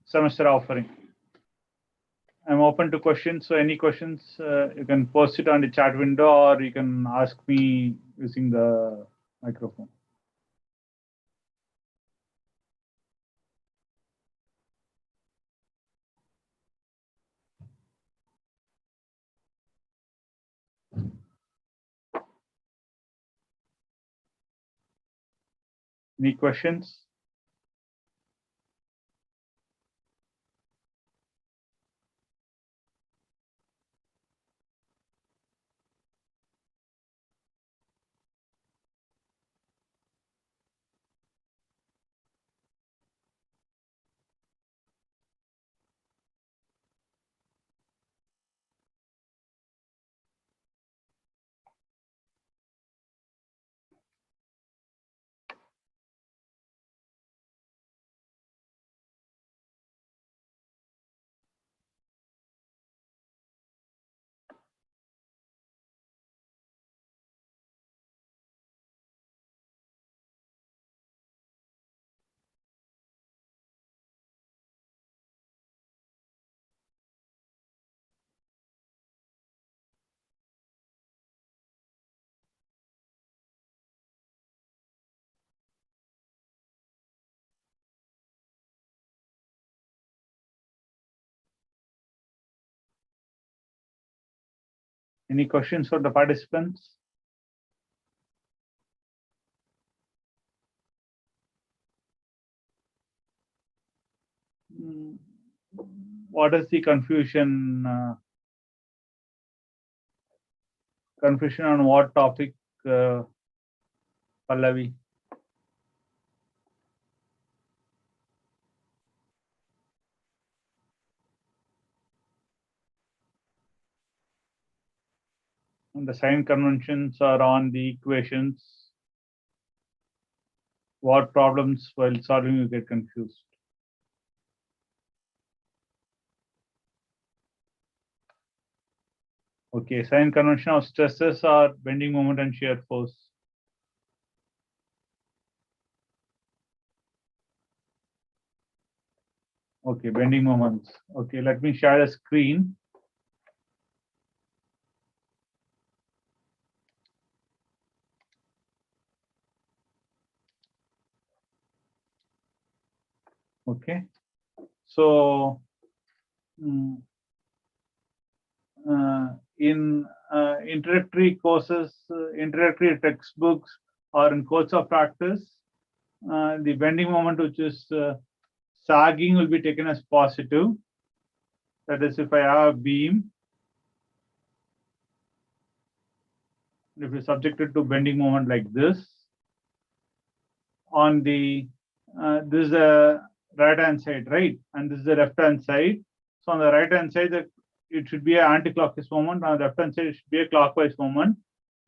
semester offering. I'm open to questions, so any questions you can post it on the chat window, or you can ask me using the microphone. Any questions? Any questions for the participants? What is the confusion? Confusion on what topic, Pallavi? And the sign conventions are on the equations. What problems while solving you get confused? Okay, sign convention of stresses are bending moment and shear force. Okay, bending moments. Okay, let me share the screen. Okay, so in introductory courses, introductory textbooks, or in course of practice, the bending moment, which is sagging, will be taken as positive. That is, if I have a beam, if it's subjected to bending moment like this, on the this is the right hand side, right, and this is the left hand side. So on the right hand side, it should be an anti-clockwise moment. On the left hand side, it should be a clockwise moment.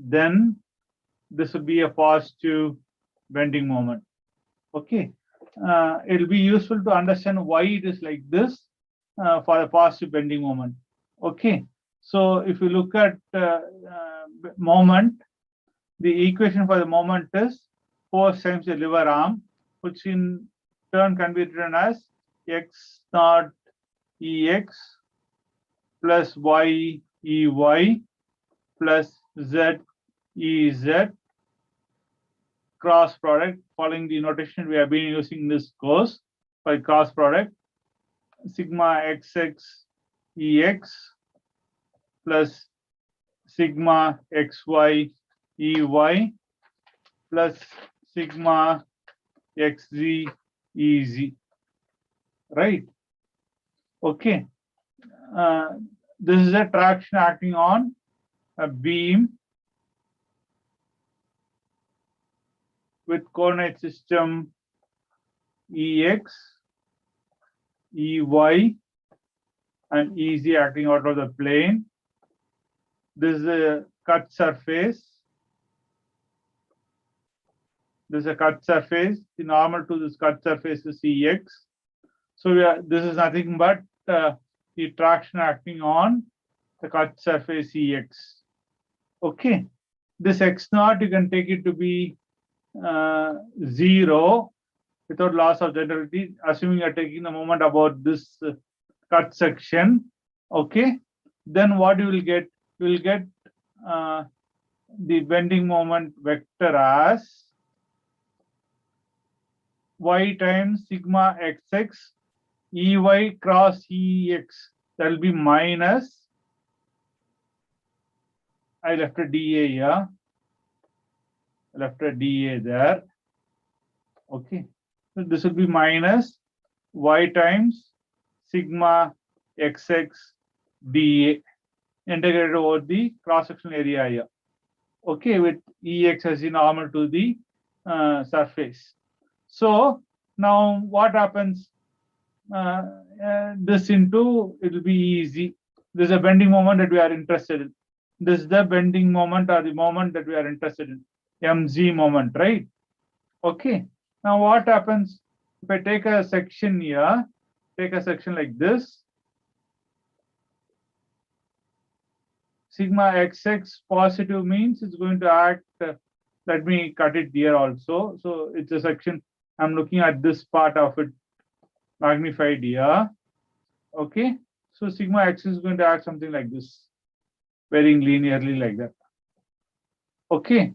Then this would be a positive bending moment. Okay, it will be useful to understand why it is like this for a positive bending moment. Okay, so if you look at moment, the equation for the moment is force times the lever arm, which in turn can be written as x naught ex plus y ey plus z ez cross product, following the notation we have been using in this course, by cross product, sigma xx ex plus sigma xy ey plus sigma xz ez, right? Okay, this is a traction acting on a beam with coordinate system ex, ey, and ez acting out of the plane. This is a cut surface. This is a cut surface. The normal to this cut surface is ex. So this is nothing but the traction acting on the cut surface ex. Okay, this x naught, you can take it to be 0 without loss of generality, assuming you are taking the moment about this cut section. Okay, then what you will get? You will get the bending moment vector as y times sigma xx ey cross ex. That will be minus, I left a dA here, left a dA there. Okay, so this will be minus y times sigma xx dA integrated over the cross-sectional area here. Okay, with Ex as the normal to the surface. So now what happens? This into, it will be easy. This is a bending moment that we are interested in. This is the bending moment or the moment that we are interested in, mz moment, right? Okay. Now what happens if I take a section here, take a section like this, sigma xx positive means it's going to act, let me cut it here also. So it's a section, I'm looking at this part of it magnified here. Okay, so sigma x is going to act something like this, varying linearly like that. Okay,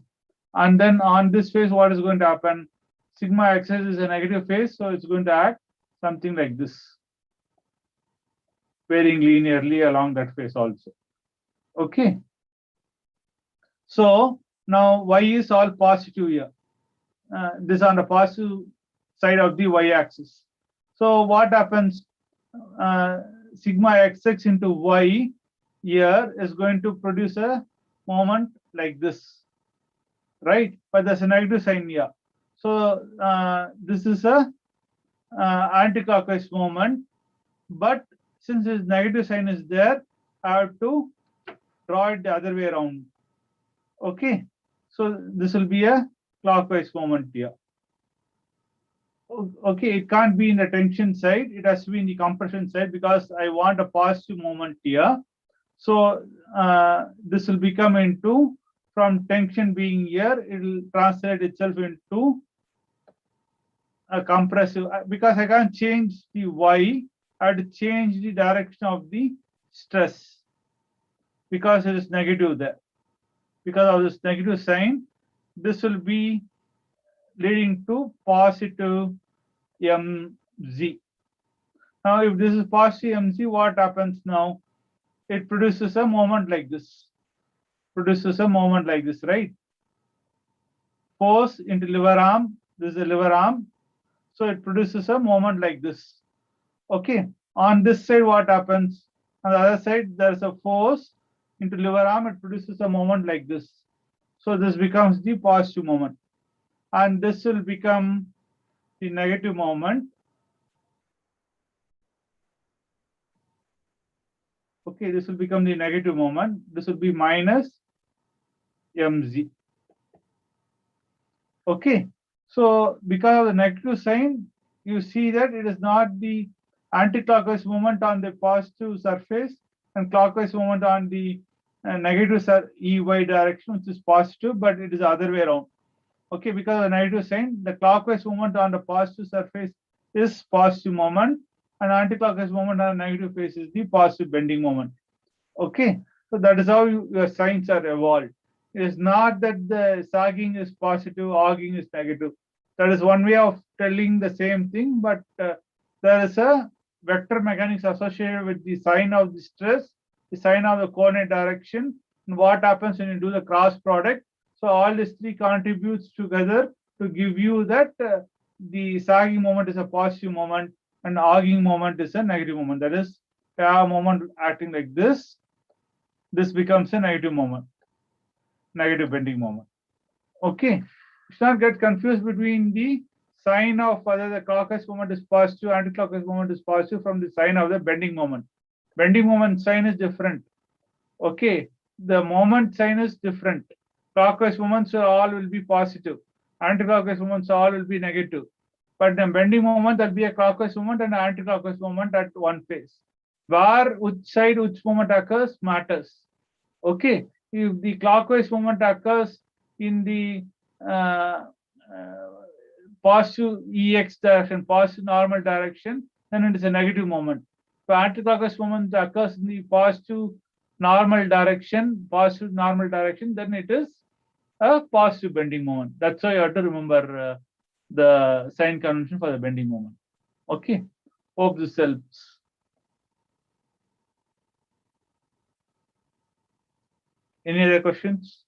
and then on this phase, what is going to happen? Sigma xx is a negative phase, so it's going to act something like this, varying linearly along that phase also. Okay, so now y is all positive here. This on the positive side of the y-axis. So what happens? Sigma xx into y here is going to produce a moment like this, right? But there's a negative sign here. So this is a anti-clockwise moment, but since this negative sign is there, I have to draw it the other way around. Okay, so this will be a clockwise moment here. Okay, it can't be in the tension side, it has to be in the compression side because I want a positive moment here. So this will become into, from tension being here, it will translate itself into a compressive, because I can't change the y, I have to change the direction of the stress because it is negative there. Because of this negative sign, this will be leading to positive mz. Now, if this is positive mz, what happens now? It produces a moment like this. Produces a moment like this, right? Force into lever arm. This is the lever arm. So it produces a moment like this. Okay. On this side, what happens? On the other side, there's a force into lever arm. It produces a moment like this. So this becomes the positive moment. And this will become the negative moment. Okay, this will become the negative moment. This will be minus mz. Okay, so because of the negative sign, you see that it is not the anti-clockwise moment on the positive surface and clockwise moment on the negative ey direction, which is positive, but it is the other way around. Okay, because of the negative sign, the clockwise moment on the positive surface is positive moment, and anti-clockwise moment on the negative face is the positive bending moment. Okay, so that is how your signs are evolved. It is not that the sagging is positive, hogging is negative. That is one way of telling the same thing, but there is a vector mechanics associated with the sign of the stress, the sign of the coordinate direction, and what happens when you do the cross product. So all these three contributes together to give you that the sagging moment is a positive moment and hogging moment is a negative moment. That is, a moment acting like this, this becomes a negative moment, negative bending moment. Okay, you should not get confused between the sign of whether the clockwise moment is positive, anti-clockwise moment is positive from the sign of the bending moment. Bending moment sign is different. Okay, the moment sign is different. Clockwise moments all will be positive. Anti-clockwise moments all will be negative. But the bending moment, there will be a clockwise moment and an anti-clockwise moment at one phase. Where which side which moment occurs matters. Okay, if the clockwise moment occurs in the positive EX direction, positive normal direction, then it is a negative moment. If anticlockwise moment occurs in the positive normal direction, then it is a positive bending moment. That's why you have to remember the sign convention for the bending moment. Okay, hope this helps. Any other questions?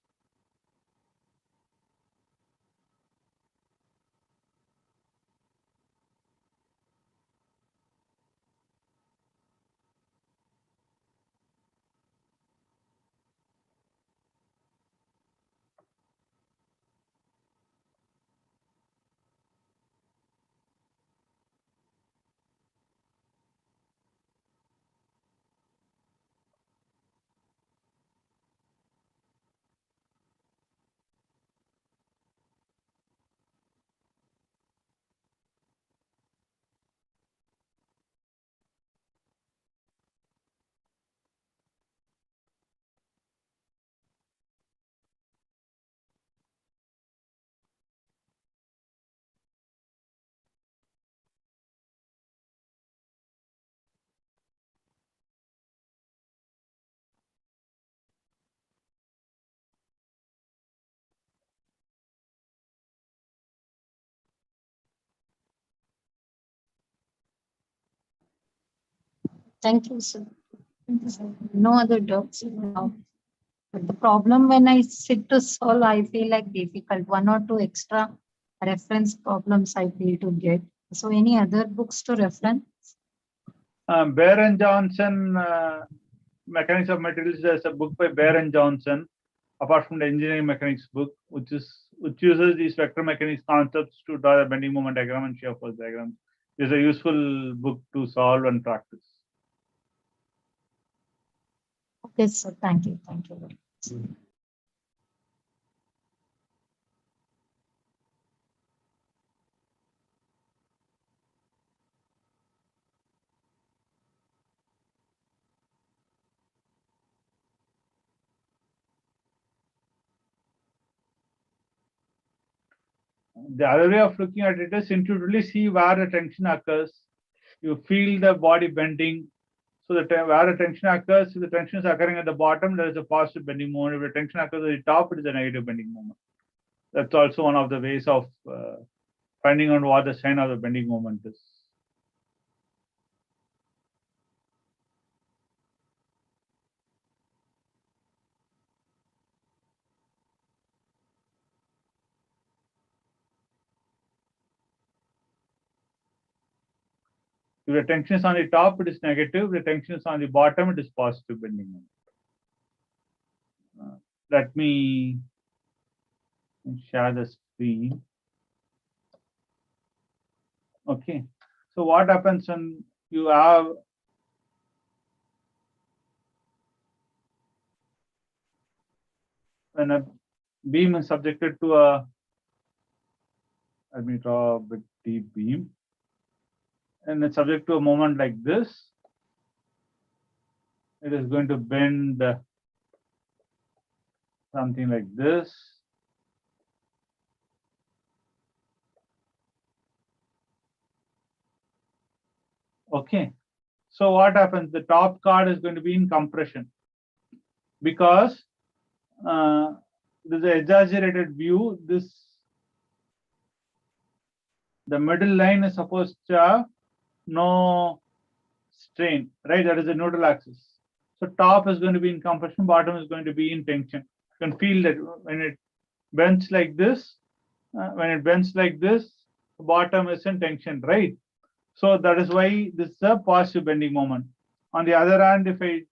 Thank you, sir. No other doubts now. But the problem when I sit to solve, I feel like difficult. One or two extra reference problems I feel to get. So any other books to reference? Bear and Johnson, Mechanics of Materials. There's a book by Bear and Johnson, apart from the engineering mechanics book, which uses these vector mechanics concepts to draw the bending moment diagram and shear force diagram. It's a useful book to solve and practice. Okay, sir. Thank you. Thank you very much. The other way of looking at it is intuitively see where the tension occurs. You feel the body bending. So where the tension occurs, if the tension is occurring at the bottom, there is a positive bending moment. If the tension occurs at the top, it is a negative bending moment. That's also one of the ways of finding out what the sign of the bending moment is. If the tension is on the top, it is negative. If the tension is on the bottom, it is positive bending moment. Let me share the screen. Okay. So what happens when you have when a beam is subjected to a, let me draw a bit deep beam, and it's subject to a moment like this, it is going to bend something like this. Okay. So what happens? The top card is going to be in compression because there's an exaggerated view. The middle line is supposed to have no strain, right? That is the neutral axis. So top is going to be in compression, bottom is going to be in tension. You can feel that when it bends like this, the bottom is in tension, right? So that is why this is a positive bending moment. On the other hand, if I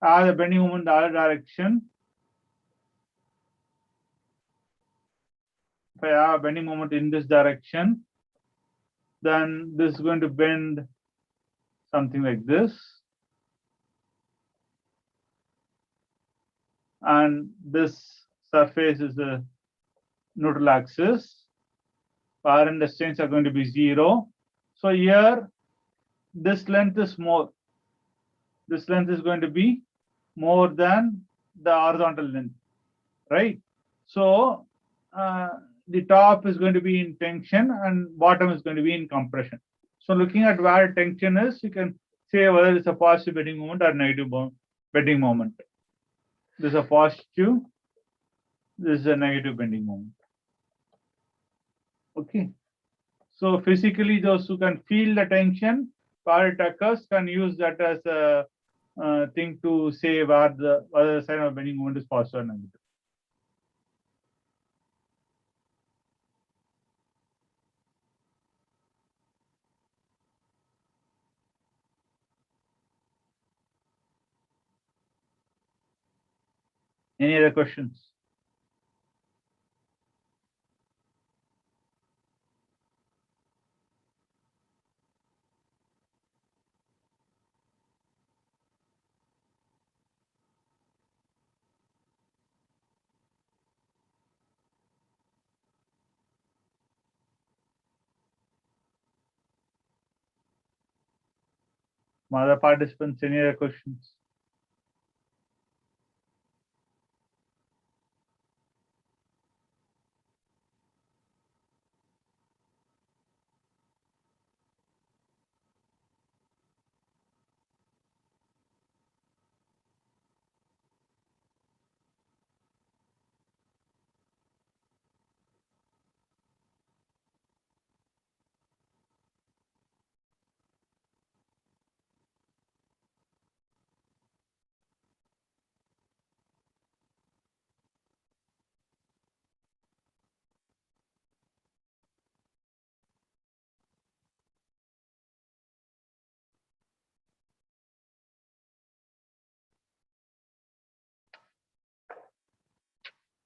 have the bending moment in the other direction, if I have a bending moment in this direction, then this is going to bend something like this. And this surface is the neutral axis. Power and the strains are going to be 0. So here, this length is more. This length is going to be more than the horizontal length, right? So the top is going to be in tension and bottom is going to be in compression. So looking at where tension is, you can say whether it's a positive bending moment or negative bending moment. This is a positive, this is a negative bending moment. Okay. So physically, those who can feel the tension where it occurs can use that as a thing to say whether the sign of bending moment is positive or negative. Any other questions? Other participants, any other questions?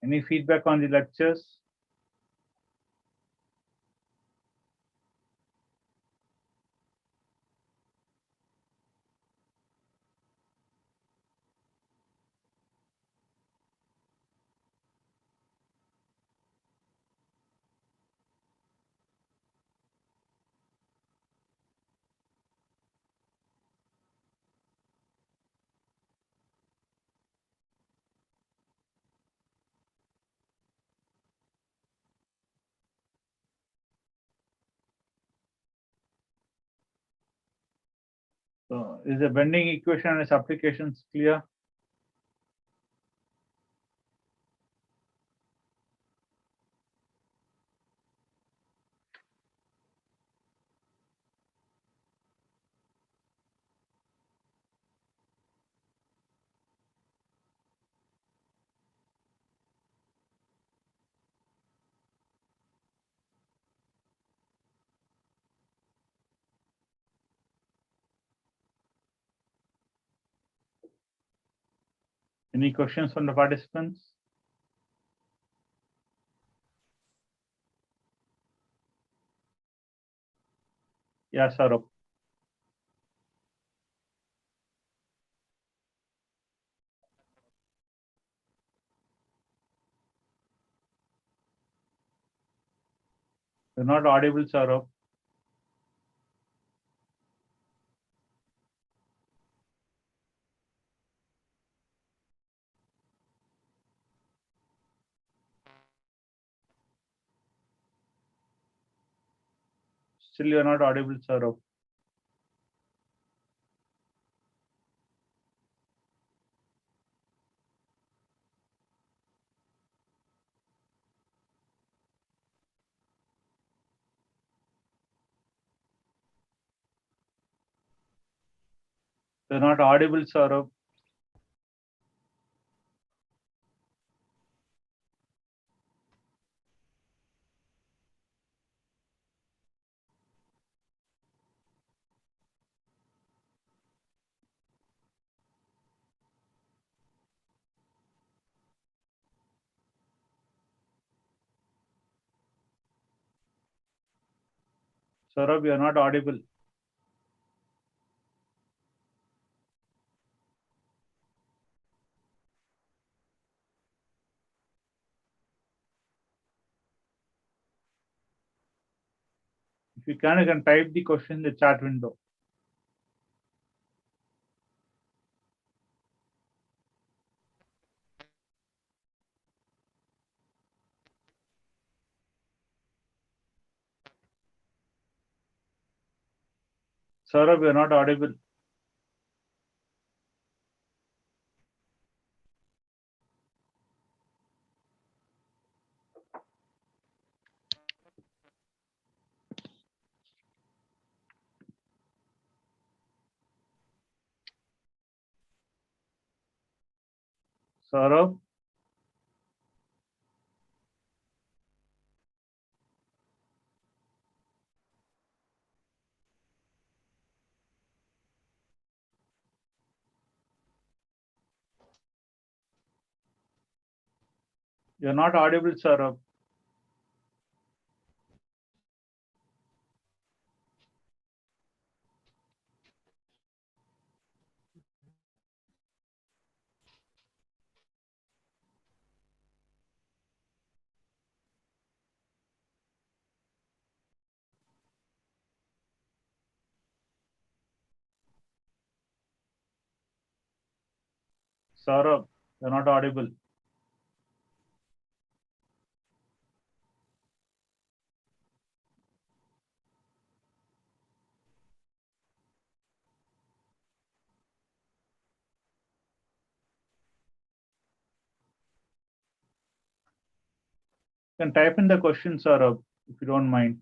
Any feedback on the lectures? So is the bending equation and its applications clear? Any questions from the participants? Yeah, Saurabh. You're not audible, Saurabh. Still, you're not audible, Saurabh. You're not audible, Saurabh. Saurabh, you're not audible. If you can type the question in the chat window. Saurabh, you're not audible. Saurabh? You're not audible, Saurabh. Saurabh, you're not audible. You can type in the question, Saurabh, if you don't mind.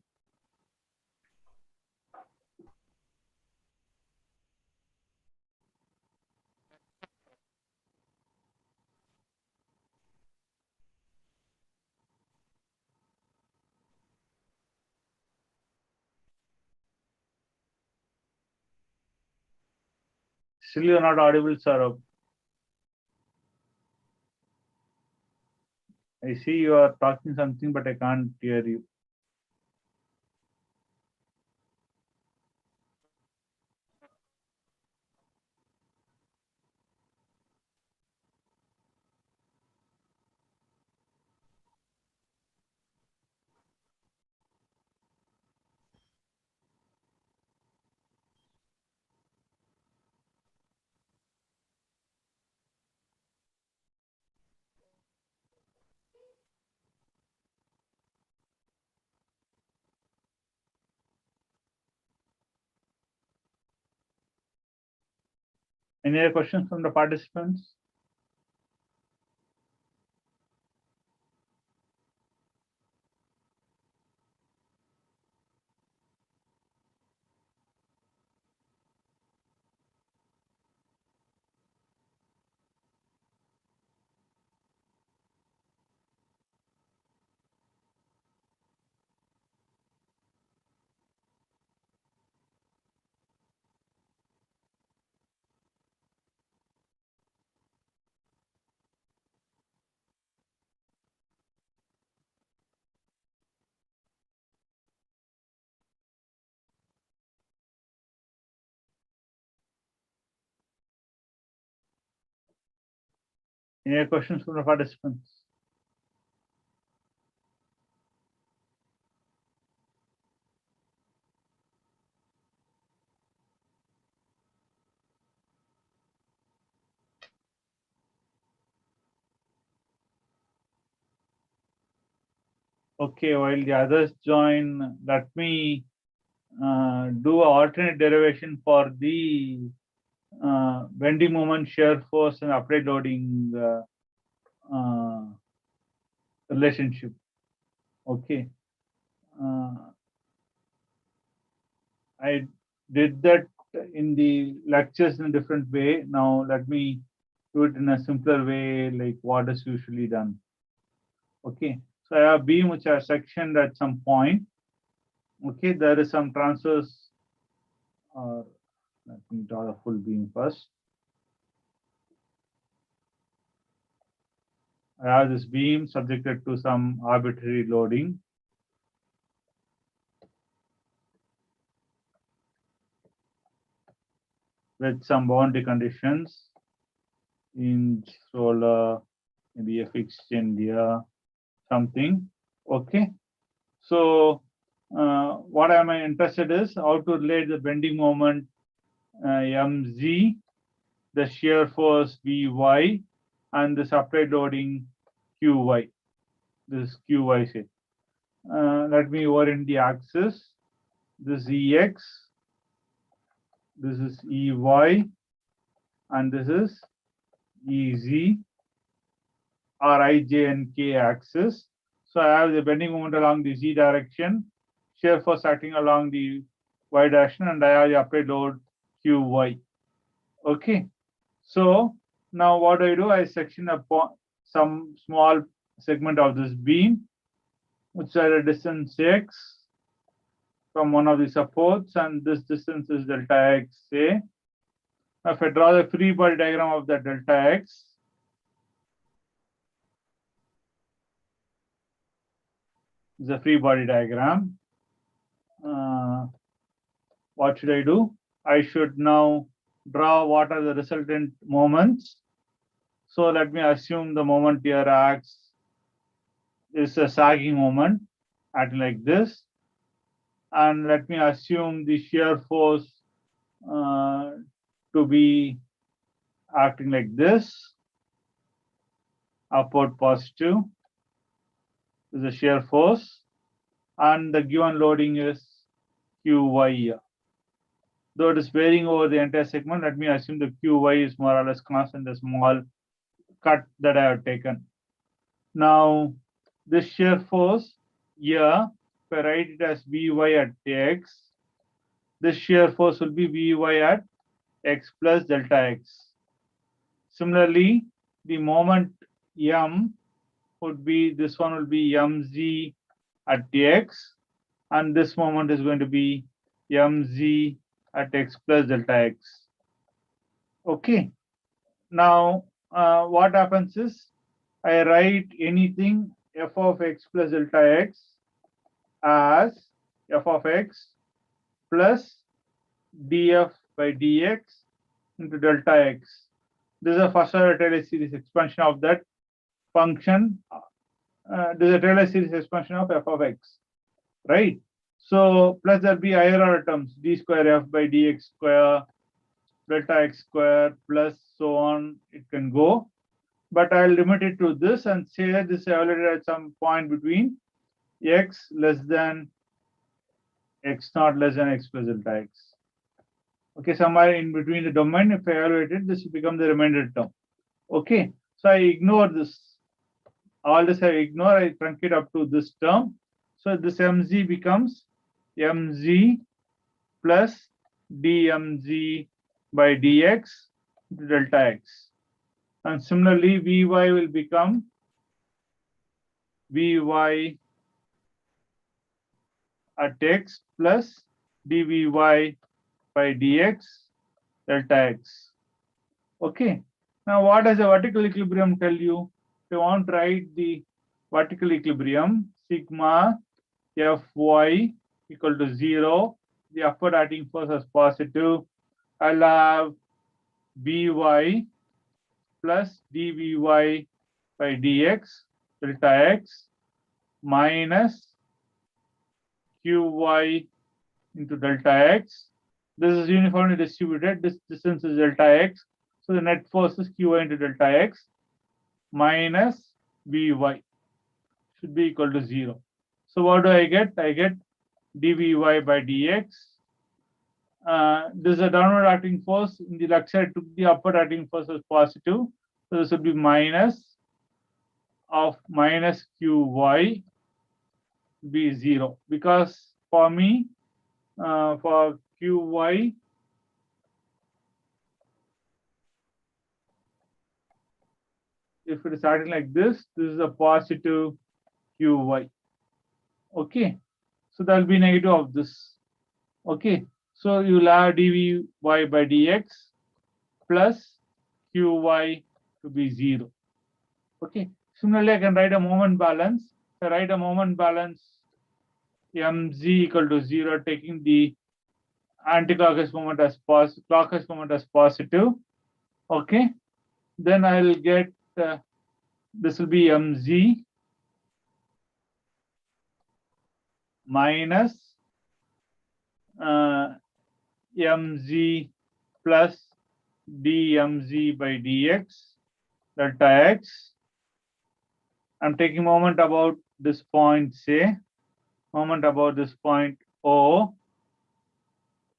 Still, you're not audible, Saurabh. I see you are talking something, but I can't hear you. Any other questions from the participants? Any other questions from the participants? Okay, while the others join, let me do an alternate derivation for the bending moment, shear force, and applied loading relationship. Okay. I did that in the lectures in a different way. Now let me do it in a simpler way, like what is usually done. Okay. So I have beam which are sectioned at some point. Okay, there is some transverse, let me draw the full beam first. I have this beam subjected to some arbitrary loading. With some boundary conditions in solar, maybe a fixed India, something. Okay. So what am I interested is how to relate the bending moment mz, the shear force Vy, and this applied loading Qy. This Qy say. Let me orient the axis. This Ex, this is EY, and this is EZ or IJ and K axis. So I have the bending moment along the Z direction, shear force acting along the Y direction, and I have the applied load QY. Okay. So now what do? I section upon some small segment of this beam, which is at a distance X from one of the supports, and this distance is delta X, say. Now if I draw the free body diagram of that delta X, is a free body diagram. What should I do? I should now draw what are the resultant moments. So let me assume the moment here acts is a sagging moment, acting like this. And let me assume the shear force to be acting like this, upward positive is the shear force, and the given loading is QY here. Though it is varying over the entire segment, let me assume the QY is more or less constant, the small cut that I have taken. Now, this shear force here, if I write it as Vy at X, this shear force will be Vy at X plus delta X. Similarly, the moment M would be, this one will be Mz at X, and this moment is going to be Mz at X plus delta X. Okay. Now, what happens is, I write anything f of x plus delta x as f of x plus df by dx into delta x. This is a first order Taylor series expansion of that function. This is a Taylor series expansion of f of x, right? So plus there'll be higher order terms, d square f by dx square, delta x square, plus so on, it can go. But I'll limit it to this and say that this is evaluated at some point between x less than x naught less than x plus delta x. Okay, somewhere in between the domain, if I evaluate it, this will become the remainder term. Okay, so I ignore this. All this I ignore, I truncate up to this term. So this mz becomes mz plus dmz by dx to delta x. And similarly, Vy will become Vy at x plus dvy by dx delta x. Okay. Now, what does the vertical equilibrium tell you? If you want to write the vertical equilibrium, sigma Fy equal to 0, the upward acting force is positive. I'll have Vy plus dvy by dx delta x minus qy into delta x. This is uniformly distributed. This distance is delta x. So the net force is qy into delta x minus vy should be equal to 0. So what do I get? I get dvy by dx. This is a downward acting force. In the left side, took the upward acting force as positive. So this would be minus of minus qy be 0, because for me, for qy, if it is starting like this is a positive qy. Okay, so that will be negative of this. Okay, so you will have dvy by dx plus qy to be 0. Okay, similarly, I can write a moment balance. If I write a moment balance mz equal to 0, taking the anti-clockwise moment as positive, clockwise moment as positive. Okay, then I will get this will be mz minus mz plus dmz by dx delta x. I'm taking moment about this point, say moment about this point O,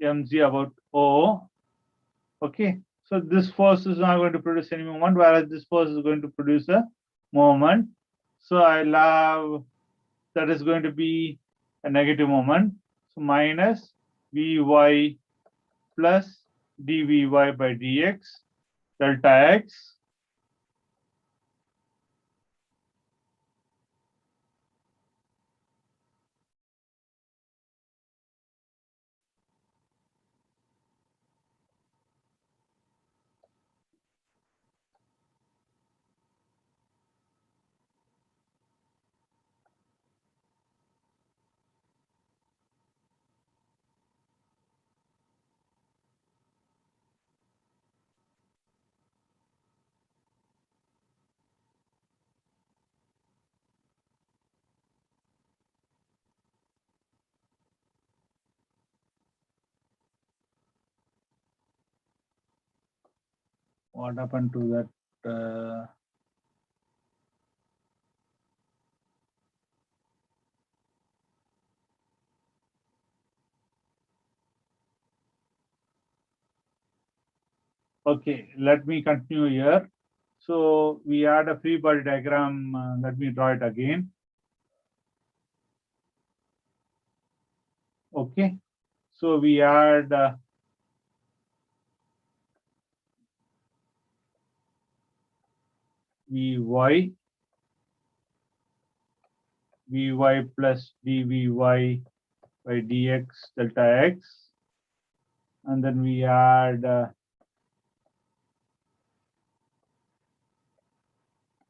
mz about O, Okay, so this force is not going to produce any moment, whereas this force is going to produce a moment. So I'll have that is going to be a negative moment. So minus Vy plus dVy by dx delta x. What happened to that? Okay, let me continue here. So we had a free body diagram. Let me draw it again. Okay, so we had Vy plus dVy by dx delta x, and then we had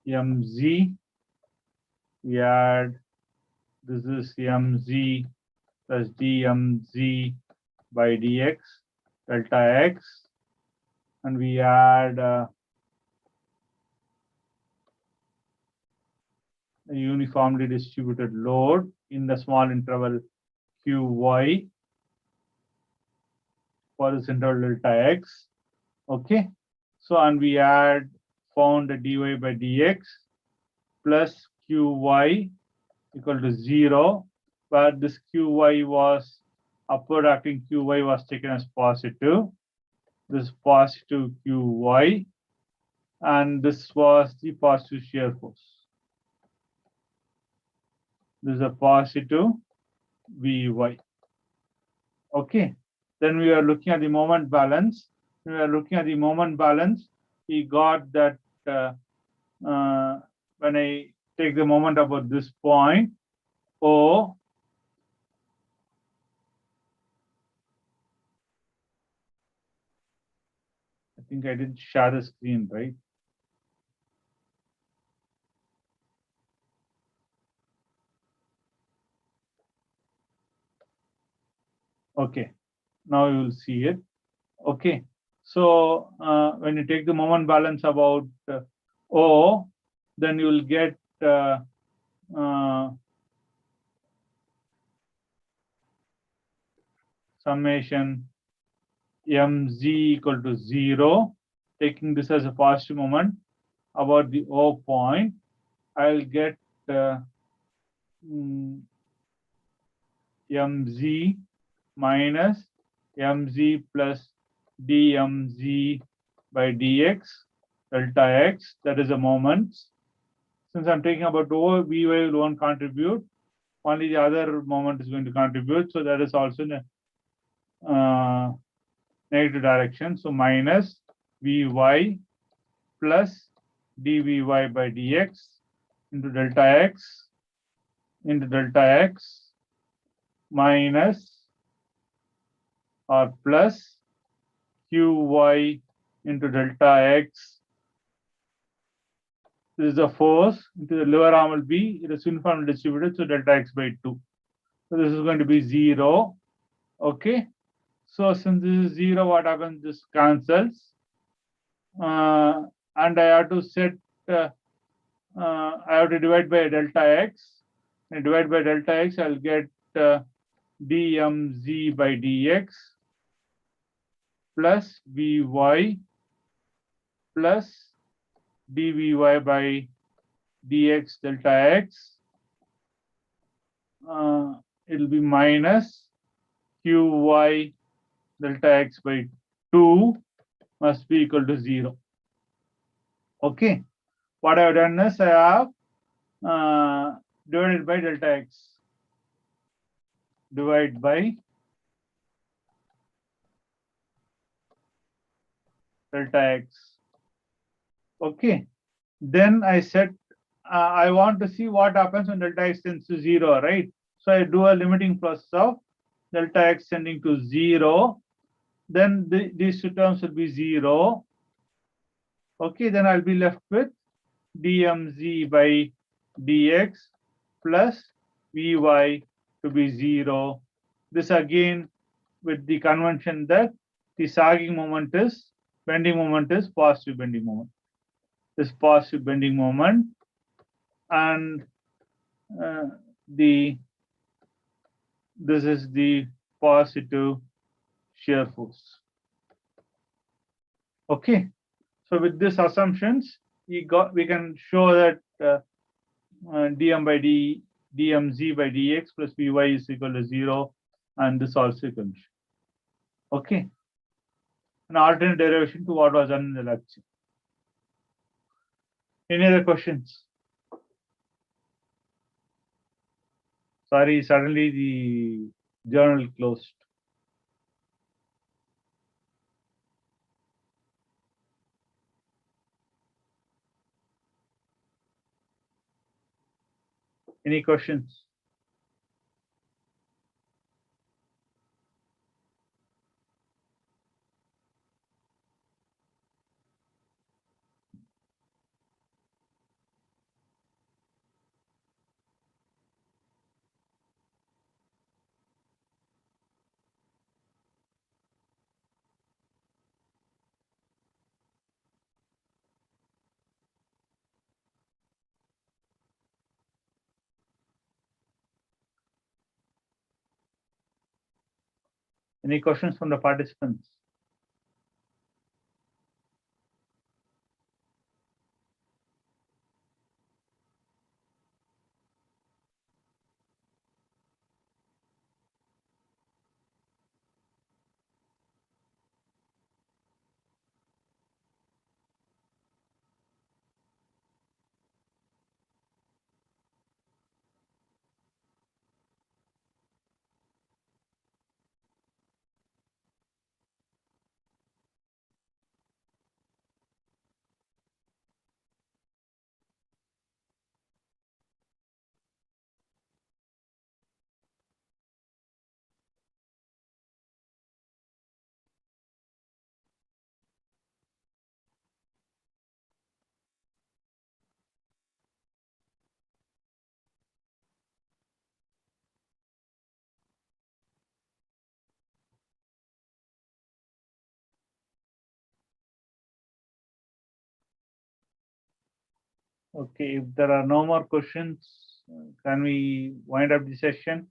mz. We had this is mz plus dmz by dx delta x, and we had a uniformly distributed load in the small interval qy for this interval delta x. Okay, so and we had found the dy by dx plus qy equal to 0, where this qy was upward acting qy was taken as positive. This positive qy, and this was the positive shear force. This is a positive Vy. Okay. Then we are looking at the moment balance. We are looking at the moment balance. We got that when I take the moment about this point, O, I think I didn't share the screen, right? Okay, now you will see it. Okay, so when you take the moment balance about O, then you will get summation mz equal to 0. Taking this as a positive moment about the O point, I'll get mz minus mz plus dmz by dx delta x, that is a moment. Since I'm taking about O, Vy won't contribute, only the other moment is going to contribute, so that is also in a negative direction. So minus Vy plus dVy by dx into delta x minus or plus qy into delta x. This is the force into the lower arm will be, it is uniformly distributed, so delta x by 2. So this is going to be 0. Okay. So since this is 0, what happens? This cancels. And I have to set, I have to divide by delta x. And divide by delta x, I'll get dmz by dx plus Vy plus dVy by dx delta x. It will be minus qy delta x by 2 must be equal to 0. Okay. What I have done is I have divided by delta x. Divide by delta x. Okay. Then I set, I want to see what happens when delta x tends to 0, right? So I do a limiting process of delta x tending to 0. Then these two terms will be 0. Okay, then I'll be left with dmz by dx plus vy to be 0. This again with the convention that the sagging moment is, bending moment is positive bending moment. This positive bending moment, and this is the positive shear force. Okay, so with these assumptions, we can show that dm by dmz by dx plus vy is equal to 0, and this also you can show. Okay, an alternate derivation to what was done in the lecture. Any other questions? Sorry, suddenly the journal closed. Any questions? Any questions from the participants? Okay, if there are no more questions, can we wind up the session?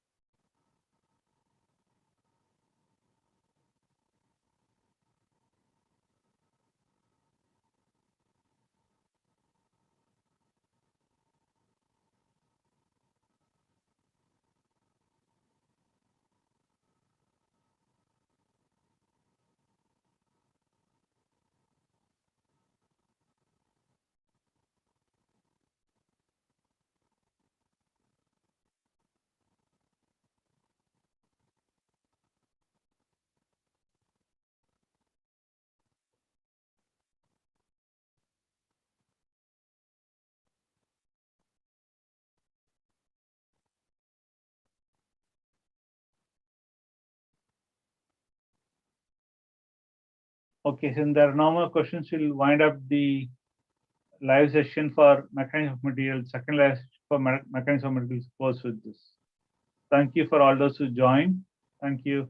Okay, since there are no more questions, we'll wind up the live session for mechanics of materials, second live for mechanics of materials course with this. Thank you for all those who joined. Thank you.